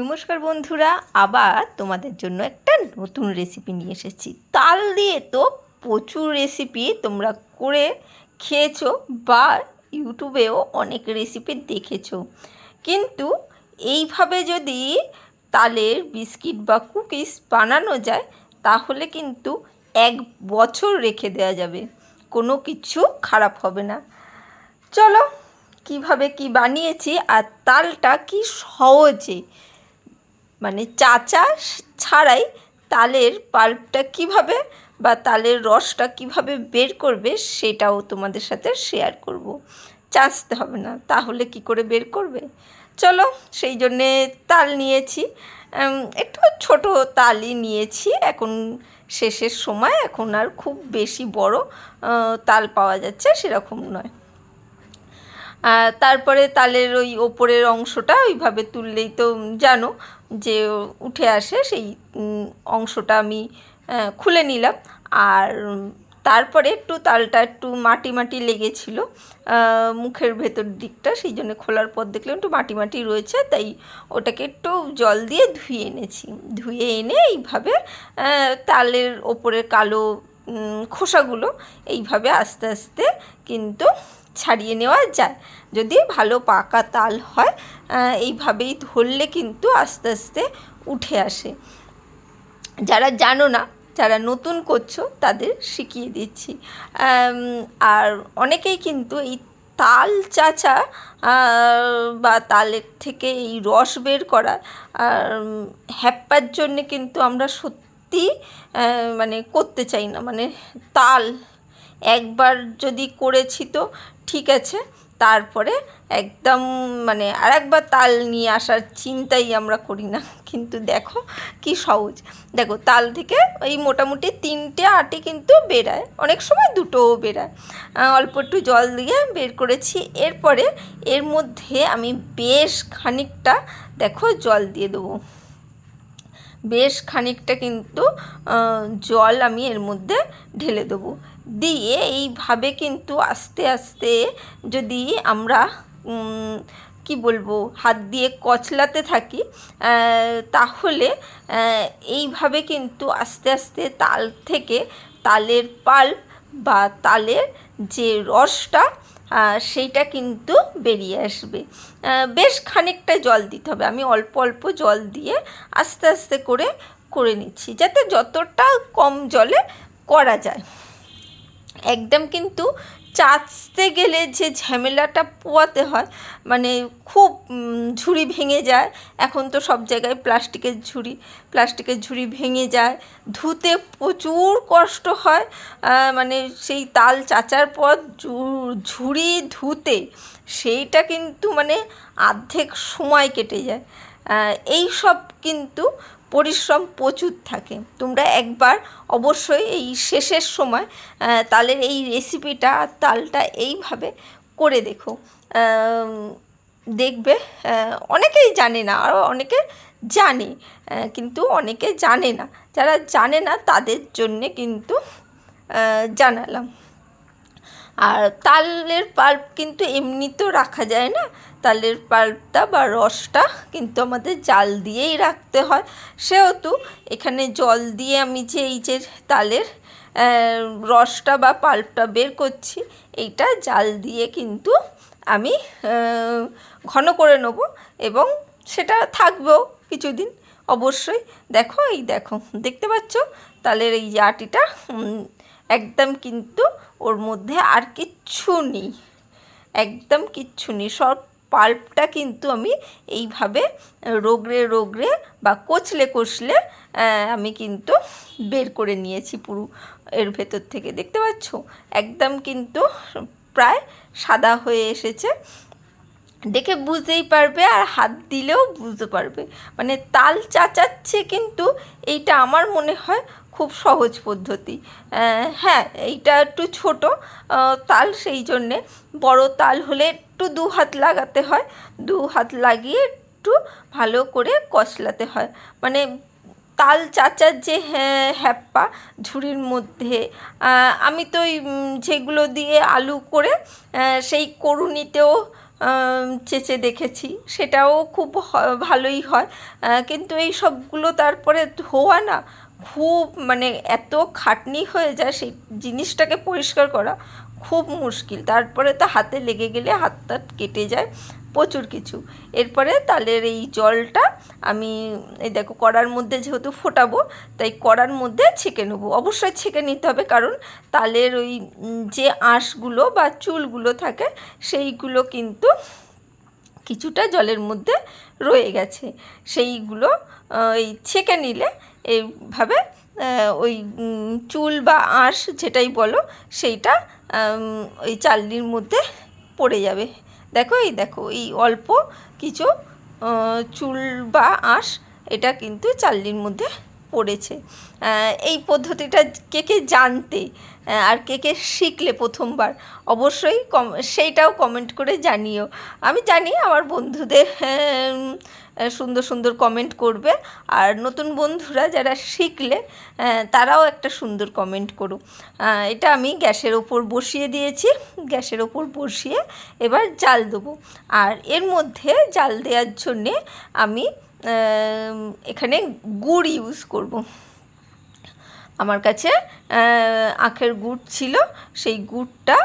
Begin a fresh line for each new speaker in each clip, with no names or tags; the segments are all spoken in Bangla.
নমস্কার বন্ধুরা, আবার তোমাদের জন্য একটা নতুন রেসিপি নিয়ে এসেছি। তাল দিয়ে তো প্রচুর রেসিপি তোমরা করে খেয়েছো বা ইউটিউবেও অনেক রেসিপি দেখেছো, কিন্তু এইভাবে যদি তালের বিস্কিট বা কুকিজ বানানো যায় তাহলে কিন্তু 1 বছর রেখে দেওয়া যাবে, কোনো কিছু খারাপ হবে না। চলো কিভাবে কি বানিয়েছি আর তালটা কি সহজে, মানে চাচা ছাড়াই তালের পাল্পটা কিভাবে বা তালের রসটা কিভাবে বের করবে সেটাও তোমাদের সাথে শেয়ার করব। চাচতে হবে না, তাহলে কি করে বের করবে? চলো, সেই জন্যে তাল নিয়েছি, একটু ছোট তালই নিয়েছি। এখন শেষের সময়, এখন আর খুব বেশি বড় তাল পাওয়া যাচ্ছে সেরকম নয়। তারপরে তালের ওই ওপরের অংশটা ওইভাবে তুললেই তো জানো যে উঠে আসে, সেই অংশটা আমি খুলে নিলাম। আর তারপরে একটু তালটা একটু মাটি মাটি লেগেছিলো মুখের ভেতর দিকটা, সেই জন্য খোলার পর দেখলাম একটু মাটি মাটি রয়েছে, তাই ওটাকে একটু জল দিয়ে ধুয়ে এনেছি। ধুয়ে এনে এইভাবে তালের ওপরের কালো খোসাগুলো এইভাবে আস্তে আস্তে কিন্তু ছাড়িয়ে নেওয়া যায়। যদি ভালো পাকা তাল হয় এইভাবেই ধরলে কিন্তু আস্তে আস্তে উঠে আসে। যারা জানো না, যারা নতুন করছো তাদের শিখিয়ে দিচ্ছি। আর অনেকেই কিন্তু এই তাল চাচা বা তালের থেকে এই রস বের করা হ্যাপ্পার জন্যে কিন্তু আমরা সত্যি মানে করতে চাই না। মানে তাল একবার যদি করেছি তো ঠিক আছে, তারপরে একদম মানে আরেকবার তাল নিয়ে আসার চিন্তাই আমরা করি না। কিন্তু দেখো কি সহজ, দেখো তাল থেকে ওই মোটামুটি 3টে আটি কিন্তু বেরায়, অনেক সময় 2টোও বেরায়। অল্প একটু জল দিয়ে বের করেছি। এরপরে এর মধ্যে আমি বেশ খানিকটা দেখো জল দিয়ে দেবো, বেশ খানিকটা কিন্তু জল আমি এর মধ্যে ঢেলে দেবো। দিয়ে এইভাবে কিন্তু আস্তে আস্তে যদি আমরা কি বলবো হাত দিয়ে কচলাতে থাকি তাহলে এইভাবে কিন্তু আস্তে আস্তে তাল থেকে তালের পাল্প বা তালের যে রসটা সেইটা কিন্তু বেরিয়ে আসবে। বেশ খানিকটা জল দিতে হবে, আমি অল্প অল্প জল দিয়ে আস্তে আস্তে করে নিচ্ছি, যাতে যতটা কম জলে করা যায়। একদম কিন্তু চাচতে গেলে যে ঝামেলাটা পোয়াতে হয়, মানে খুব ঝুড়ি ভেঙে যায়। এখন তো সব জায়গায় প্লাস্টিকের ঝুড়ি ভেঙে যায়, ধুতে প্রচুর কষ্ট হয়। মানে সেই তাল চাচার পর ঝুড়ি ধুতে সেইটা কিন্তু মানে অর্ধেক সময় কেটে যায়। এই সব কিন্তু পরিশ্রম প্রচুর থাকে। তোমরা একবার অবশ্যই এই শেষের সময় তালের এই রেসিপিটা আর তালটা এইভাবে করে দেখো, দেখবে অনেকেই জানে না, আরও অনেকে জানে, কিন্তু অনেকে জানে না। যারা জানে না তাদের জন্যে কিন্তু জানালাম। আর তালের পাল্প কিন্তু এমনিতেও রাখা যায় না, তালের পাল্পটা বা রসটা কিন্তু আমাদের জাল দিয়েই রাখতে হয়। সেহেতু এখানে জল দিয়ে আমি যে এই যে তালের রসটা বা পাল্পটা বের করছি, এইটা জাল দিয়ে কিন্তু আমি ঘন করে নেব, এবং সেটা থাকবেও কিছুদিন অবশ্যই। দেখো, এই দেখো, দেখতে পাচ্ছ তালের এই যে আটিটা একদম কিন্তু ওর মধ্যে আর কিচ্ছু নেই, একদম কিচ্ছু নেই। সব পাল্পটা কিন্তু আমি এইভাবে রগড়ে বা কচলে আমি কিন্তু বের করে নিয়েছি পুরো এর ভেতর থেকে। দেখতে পাচ্ছ একদম কিন্তু প্রায় সাদা হয়ে এসেছে, দেখে বুঝতেই পারবে, আর হাত দিলেও বুঝতে পারবে। মানে তাল চাচাচ্ছে কিন্তু এইটা আমার মনে হয় খুব সহজ পদ্ধতি। হ্যাঁ, এইটা একটু ছোট তাল, সেই জন্যে বড় তাল হলে একটু 2 হাত লাগাতে হয়, 2 হাত লাগিয়ে একটু ভালো করে কচলাতে হয়। মানে তাল চাচার যে হ্যাপ্পা ঝুড়ির মধ্যে আমি তো ওই যেগুলো দিয়ে আলু করে সেই করুনিতেও চেচে দেখেছি, সেটাও খুব ভালোই হয়। কিন্তু এই সবগুলো তারপরে ধোয়া না খুব মানে এত খাটনি হয়ে যায়, সেই জিনিসটাকে পরিষ্কার করা খুব মুশকিল। তারপরে তো হাতে লেগে গেলে হাতটা কেটে যায় প্রচুর কিছু। এরপরে তালের এই জলটা আমি এই দেখো কড়ার মধ্যে যেহেতু ফোটাবো, তাই কড়ার মধ্যে ছেঁকে নেবো। অবশ্যই ছেঁকে নিতে হবে, কারণ তালের ওই যে আঁশগুলো বা চুলগুলো থাকে সেইগুলো কিন্তু কিছুটা জলের মধ্যে রয়ে গেছে, সেইগুলো ওই ছেঁকে নিলে এইভাবে ওই চুল বা আঁশ যেটাই বলো সেইটা ওই চালনির মধ্যে পড়ে যাবে। দেখো এই অল্প কিছু চুল বা আঁশ এটা কিন্তু চালনির মধ্যে পড়েছে। এই পদ্ধতিটা কে কে জানতে আর কে কে শিখলে প্রথমবার অবশ্যই সেইটাও কমেন্ট করে জানিও। আমি জানি আমার বন্ধুদের সুন্দর সুন্দর কমেন্ট করবে, আর নতুন বন্ধুরা যারা শিখলে তারাও একটা সুন্দর কমেন্ট করো। এটা আমি গ্যাসের ওপর বসিয়ে দিয়েছি, গ্যাসের ওপর বসিয়ে এবার জাল দেবো। আর এর মধ্যে জাল দেওয়ার জন্যে আমি এখানে গুড় ইউজ করব। আমার কাছে আখের গুড় ছিল, সেই গুড়টা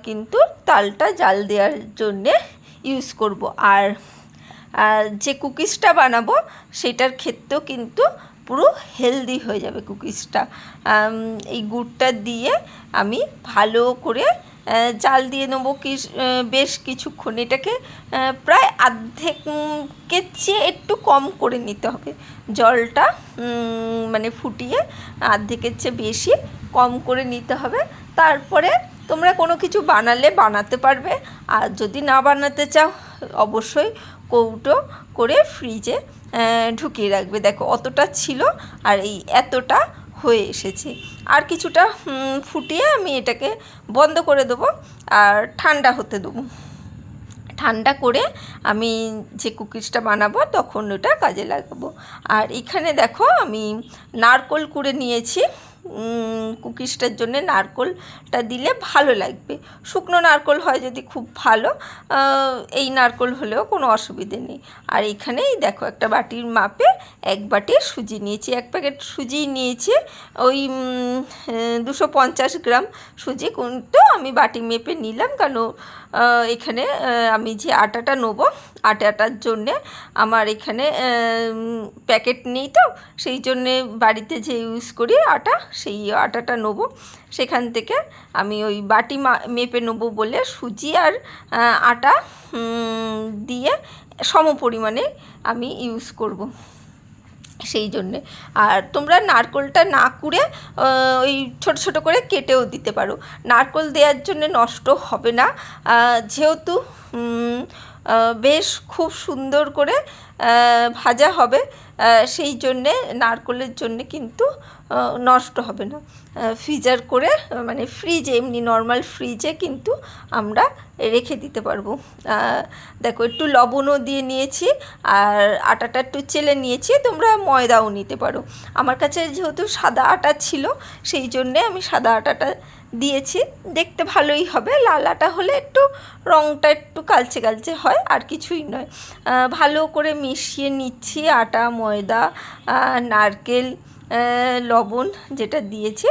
কিন্তু তালটা জাল দেওয়ার জন্যে ইউজ করব। আর যে কুকিজটা বানাবো সেটার ক্ষেত্রেও কিন্তু পুরো হেলদি হয়ে যাবে কুকিজটা। এই গুড়টা দিয়ে আমি ভালো করে জাল দিয়ে নেবো বেশ কিছুক্ষণ। এটাকে প্রায় অর্ধেকের চেয়ে একটু কম করে নিতে হবে জলটা, মানে ফুটিয়ে অর্ধেকের চেয়ে বেশি কম করে নিতে হবে। তারপরে তোমরা কোনো কিছু বানালে বানাতে পারবে, আর যদি না বানাতে চাও অবশ্যই কৌটো করে ফ্রিজে ঢুকিয়ে রাখবে। দেখো অতটা ছিল আর এই এতটা হয়ে এসেছে। আর কিছুটা ফুটিয়ে আমি এটাকে বন্ধ করে দেবো আর ঠান্ডা হতে দেবো। ঠান্ডা করে আমি যে কুকিজটা বানাবো তখন ওটা কাজে লাগাবো। আর এখানে দেখো আমি নারকোল কুড়ে নিয়েছি, কুকিজটার জন্য নারকোলটা দিলে ভালো লাগবে। শুকনো নারকোল হয় যদি খুব ভালো, এই নারকোল হলেও কোনো অসুবিধে নেই। আর এখানেই দেখো একটা বাটির মাপে 1 বাটি সুজি নিয়েছি, 1 প্যাকেট সুজি নিয়েছি, ওই 250 গ্রাম সুজি কিন্তু আমি বাটি মেপে নিলাম। কেন এখানে আমি যে আটাটা নেবো আটাটার জন্যে আমার এখানে প্যাকেট নেই, তো সেই জন্যে বাড়িতে যে ইউজ করি আটা সেই আটাটা নেবো। সেখান থেকে আমি ওই বাটি মেপে নেবো বলে সুজি আর আটা দিয়ে সম পরিমাণে আমি ইউজ করব সেই জন্যে। আর তোমরা নারকোলটা না কুড়ে ওই ছোট ছোট করে কেটেও দিতে পারো, নারকোল দেওয়ার জন্য নষ্ট হবে না, যেহেতু বেশ খুব সুন্দর করে ভাজা হবে, সেই জন্যে নারকোলের জন্যে কিন্তু নষ্ট হবে না। ফ্রিজার করে মানে ফ্রিজে এমনি নর্মাল ফ্রিজে কিন্তু আমরা রেখে দিতে পারবো। দেখো একটু লবণও দিয়ে নিয়েছি আর আটাটা একটু চেলে নিয়েছি, তোমরা ময়দাও নিতে পারো। আমার কাছে যেহেতু সাদা আটা ছিল সেই জন্যে আমি সাদা আটাটা দিয়েছি, দেখতে ভালোই হবে। লাল আটা হলে একটু রঙটা একটু কালচে কালচে হয়, আর কিছুই নয়। ভালো করে মিশিয়ে নিচ্ছি আটা, ময়দা, নারকেল, লবণ যেটা দিয়েছি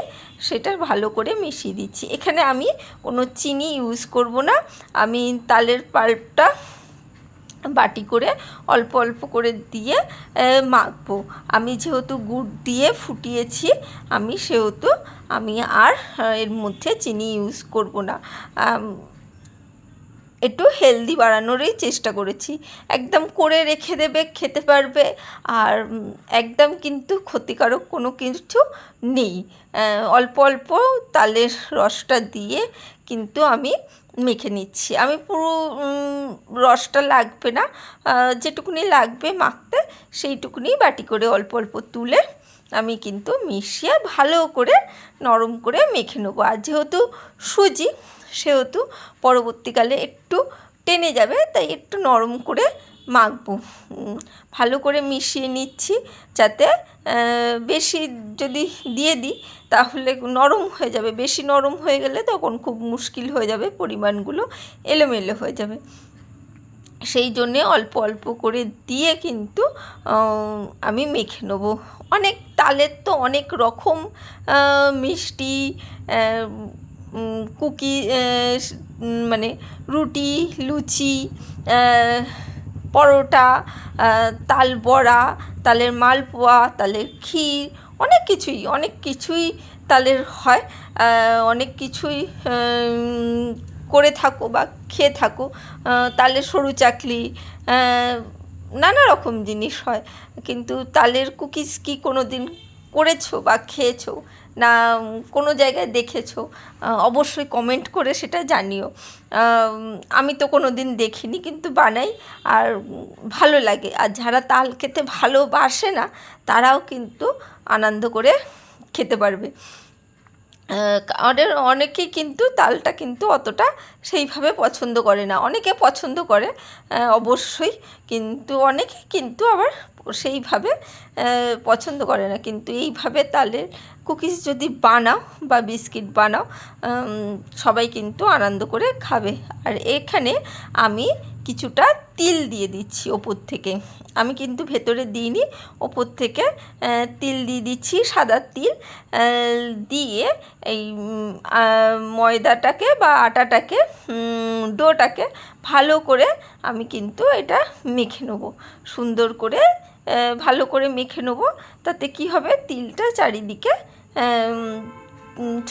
সেটা ভালো করে মিশিয়ে দিচ্ছি। এখানে আমি কোনো চিনি ইউজ করব না, আমি তালের পাল্পটা বাটি করে অল্প অল্প করে দিয়ে মাখবো। আমি যেহেতু গুড় দিয়ে ফুটিয়েছি আমি, সেহেতু আমি আর এর মধ্যে চিনি ইউজ করব না। একটু হেলদি বানানোরই চেষ্টা করেছি। একদম করে রেখে দেবে, খেতে পারবে, আর একদম কিন্তু ক্ষতিকারক কোনো কিছু নেই। অল্প অল্প তালের রসটা দিয়ে কিন্তু আমি মেখে নিচ্ছি। আমি পুরো রসটা লাগবে না, যেটুকুনি লাগবে মাখতে সেইটুকুনি বাটি করে অল্প অল্প তুলে আমি কিন্তু মিশিয়ে ভালো করে নরম করে মেখে নেবো। আর যেহেতু সুজি সেহেতু পরবর্তীকালে একটু টেনে যাবে, তাই একটু নরম করে মাখবো। ভালো করে মিশিয়ে নিচ্ছি, যাতে বেশি যদি দিয়ে দিই তাহলে নরম হয়ে যাবে। বেশি নরম হয়ে গেলে তখন খুব মুশকিল হয়ে যাবে, পরিমাণগুলো এলোমেলো হয়ে যাবে। সেই জন্যে অল্প অল্প করে দিয়ে কিন্তু আমি মেখে নেবো। অনেক তালের তো অনেক রকম মিষ্টি, কুকি, মানে রুটি, লুচি, পরোটা, তাল বড়া, তালের মালপোয়া, তালের ক্ষীর, অনেক কিছুই তালের হয়। অনেক কিছুই করে থাকো বা খেয়ে থাকো। তালের সরু চাকলি, নানা রকম জিনিস হয়। কিন্তু তালের কুকিজ কি কোনো দিন করেছো বা খেয়েছো না কোনো জায়গায় দেখেছো? অবশ্যই কমেন্ট করে সেটা জানিও। আমি তো কোনো দিন দেখিনি, কিন্তু বানাই আর ভালো লাগে। আর যারা তাল খেতে ভালোবাসে না তারাও কিন্তু আনন্দ করে খেতে পারবে। অনেকেই কিন্তু তালটা কিন্তু অতটা সেইভাবে পছন্দ করে না। অনেকে পছন্দ করে অবশ্যই, কিন্তু অনেকে কিন্তু আবার সেইভাবে পছন্দ করে না। কিন্তু এইভাবে তালের কুকিজ যদি বানাও বা বিস্কিট বানাও, সবাই কিন্তু আনন্দ করে খাবে। আর এখানে আমি কিছুটা তিল দিয়ে দিচ্ছি ওপর থেকে। আমি কিন্তু ভেতরে দিইনি, ওপর থেকে তিল দিয়ে দিচ্ছি, সাদা তিল দিয়ে এই ময়দাটাকে বা আটাটাকে, ডোটাকে ভালো করে আমি কিন্তু এটা মেখে নেবো। সুন্দর করে ভালো করে মেখে নেবো। তাতে কি হবে, তিলটা চারিদিকে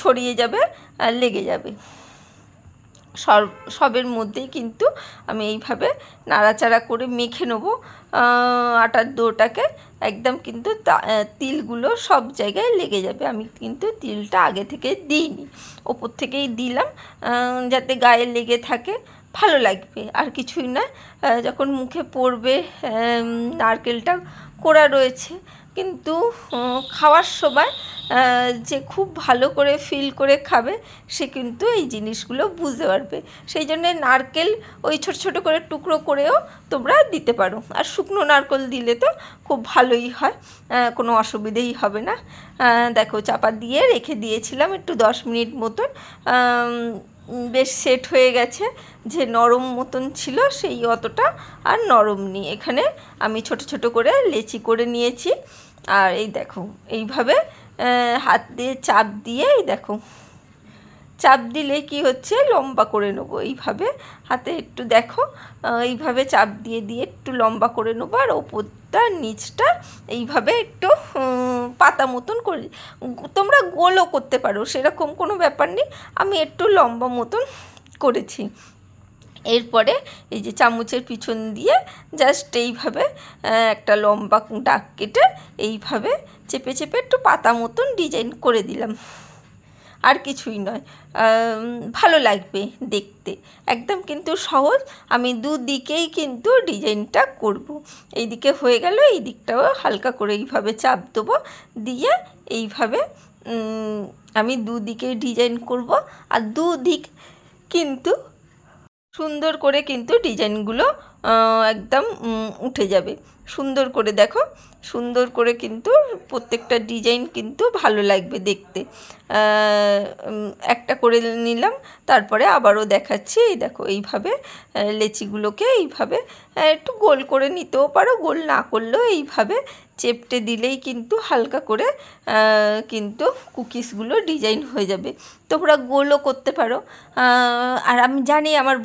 ছড়িয়ে যাবে, লেগে যাবে। সবের মধ্যেই কিন্তু আমি এইভাবে নাড়াচাড়া করে মেখে নেবো আটার ডোটাকে। একদম কিন্তু তিলগুলো সব জায়গায় লেগে যাবে। আমি কিন্তু তিলটা আগে থেকে দিইনি, ওপর থেকেই দিলাম, যাতে গায়ে লেগে থাকে, ভালো লাগবে। আর কিছুই না, যখন মুখে পড়বে, নারকেলটা কোড়া রয়েছে, কিন্তু খাওয়ার সময় যে খুব ভালো করে ফিল করে খাবে সে কিন্তু এই জিনিসগুলো বুঝতে পারবে। সেই জন্যে নারকেল ওই ছোট ছোট করে টুকরো করেও তোমরা দিতে পারো। আর শুকনো নারকেল দিলে তো খুব ভালোই হয়, কোনো অসুবিধেই হবে না। দেখো, চাপা দিয়ে রেখে দিয়েছিলাম একটু 10 মিনিট মতন। বেশ সেট হয়ে গেছে। যে নরম মতন ছিল সেই অতটা আর নরম নেই। এখানে আমি ছোট ছোট করে লেচি করে নিয়েছি। আর এই দেখো, এইভাবে হাত দিয়ে চাপ দিয়ে, এই দেখো, চাপ দিলে কি হচ্ছে, লম্বা করে নেবো। এইভাবে হাতে একটু দেখো, এইভাবে চাপ দিয়ে দিয়ে একটু লম্বা করে নেবো। আর ওপরটা নিচটা এইভাবে একটু পাতা মতন করে, তোমরা গোলও করতে পারো, সেরকম কোনো ব্যাপার নেই। আমি একটু লম্বা মতন করেছি। এরপরে এই যে চামচের পিছন দিয়ে জাস্ট এইভাবে একটা লম্বা দাগ কেটে এইভাবে চেপে চেপে একটু পাতা মতন ডিজাইন করে দিলাম। আর কিছুই নয়, ভালো লাগবে দেখতে, একদম কিন্তু সহজ। আমি দুদিকেই কিন্তু ডিজাইনটা করব। এই দিকে হয়ে গেল, এই দিকটাও হালকা করে এইভাবে চাপ দেবো, দিয়ে এইভাবে আমি দুদিকে ডিজাইন করব। আর দুদিক কিন্তু সুন্দর করে কিন্তু ডিজাইনগুলো একদম উঠে যাবে। সুন্দর করে দেখো, সুন্দর করে কিন্তু প্রত্যেকটা ডিজাইন কিন্তু ভালো লাগবে দেখতে। একটা করে নিলাম, তারপরে আবারও দেখাচ্ছি। এই দেখো, এইভাবে লেচিগুলোকে এইভাবে একটু গোল করে নিতেও পারো, গোল না করলেও এইভাবে চেপটে দিলেই কিন্তু হালকা করে কিন্তু কুকিজগুলো ডিজাইন হয়ে যাবে। তোমরা গোলও করতে পারো। আর আমি জানি আমার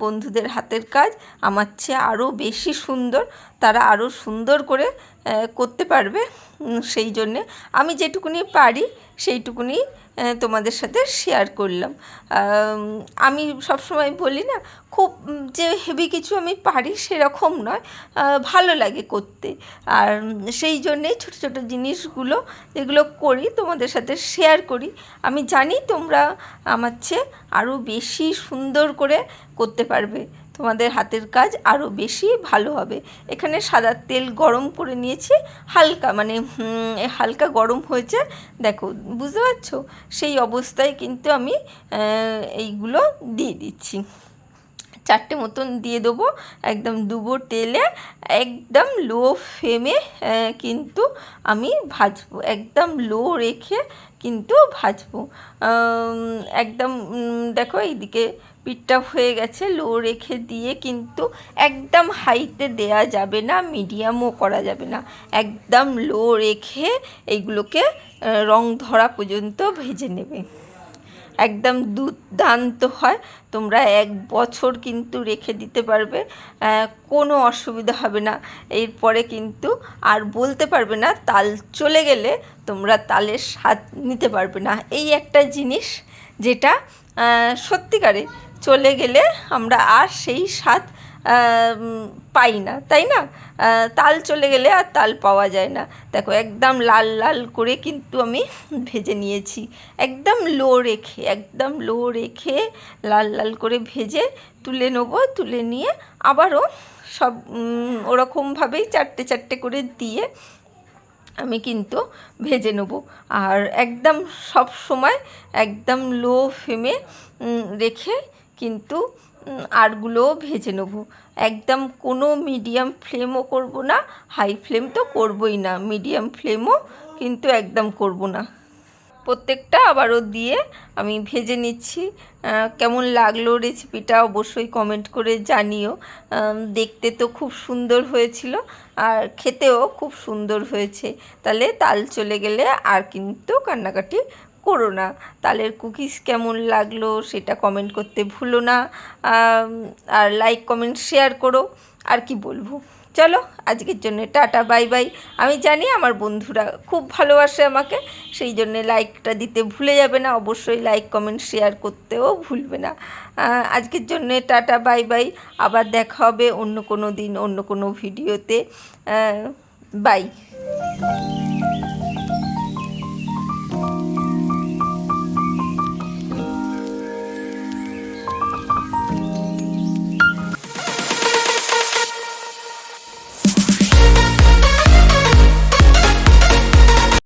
বন্ধুদের হাতের কাজ আমার চেয়ে আরও বেশি সুন্দর, তারা আরও সুন্দর করে করতে পারবে। সেই জন্যে আমি যেটুকুনি পারি সেইটুকুনি তোমাদের সাথে শেয়ার করলাম। আমি সবসময় বলি না, খুব যে হেভি কিছু আমি পারি সেরকম নয়, ভালো লাগে করতে। আর সেই জন্যেই ছোটো ছোটো জিনিসগুলো যেগুলো করি তোমাদের সাথে শেয়ার করি। আমি জানি তোমরা আমার চেয়ে আরও বেশি সুন্দর করে করতে পারবে, তোমাদের হাতের কাজ আরও বেশি ভালো হবে। এখানে সাদা তেল গরম করে নিয়েছি, হালকা, মানে হালকা গরম হয়েছে, দেখো বুঝতে পারছো? সেই অবস্থায় কিন্তু আমি এইগুলো দিয়ে দিচ্ছি। 4টে মতন দিয়ে দেবো, একদম ডুবো তেলে, একদম লো ফ্লেমে কিন্তু আমি ভাজবো, একদম লো রেখে কিন্তু ভাজবো। একদম দেখো এইদিকে পিঠটা হয়ে গেছে, লো রেখে দিয়ে কিন্তু একদম হাইতে দেয়া যাবে না, মিডিয়ামও করা যাবে না, একদম লো রেখে এইগুলোকে রং ধরা পর্যন্ত ভেজে নেবে। একদম দুর্দান্ত হয়, তোমরা 1 বছর কিন্তু রেখে দিতে পারবে, কোনো অসুবিধা হবে না। এরপরে কিন্তু আর বলতে পারবে না তাল চলে গেলে তোমরা তালের স্বাদ নিতে পারবে না। এই একটা জিনিস যেটা সত্যিকারে চলে গেলে আমরা আর সেই স্বাদ পাই না, তাই না? তাল চলে গেলে আর তাল পাওয়া যায় না। দেখো একদম লাল লাল করে কিন্তু আমি ভেজে নিয়েছি, একদম লো রেখে, একদম লো রেখে লাল লাল করে ভেজে তুলে নেবো। তুলে নিয়ে আবারও সব ওরকমভাবেই 4টে করে দিয়ে আমি কিন্তু ভেজে নেব। আর একদম সব সময় একদম লো ফ্লেমে রেখে কিন্তু আরগুলোও ভেজে নেব। একদম কোনো মিডিয়াম ফ্লেমও করব না, হাই ফ্লেম তো করবই না, মিডিয়াম ফ্লেমও কিন্তু একদম করব না। প্রত্যেকটা আবারও দিয়ে আমি ভেজে নিচ্ছি। কেমন লাগলো রেসিপিটা অবশ্যই কমেন্ট করে জানিও। দেখতে তো খুব সুন্দর হয়েছিল আর খেতেও খুব সুন্দর হয়েছে। তাহলে তাল চলে গেলে আর কিন্তু কান্নাকাটি করো না। তালের কুকিজ কেমন লাগলো সেটা কমেন্ট করতে ভুলো না, আর লাইক কমেন্ট শেয়ার করো। আর কি বলবো, চলো আজকের জন্য টাটা, বাই বাই। আমি জানি আমার বন্ধুরা খুব ভালোবাসে আমাকে, সেই জন্যে লাইকটা দিতে ভুলে যাবে না, অবশ্যই লাইক কমেন্ট শেয়ার করতেও ভুলবে না। আজকের জন্যে টাটা, বাই বাই। আবার দেখা হবে অন্য কোনো দিন অন্য কোনো ভিডিওতে। বাই।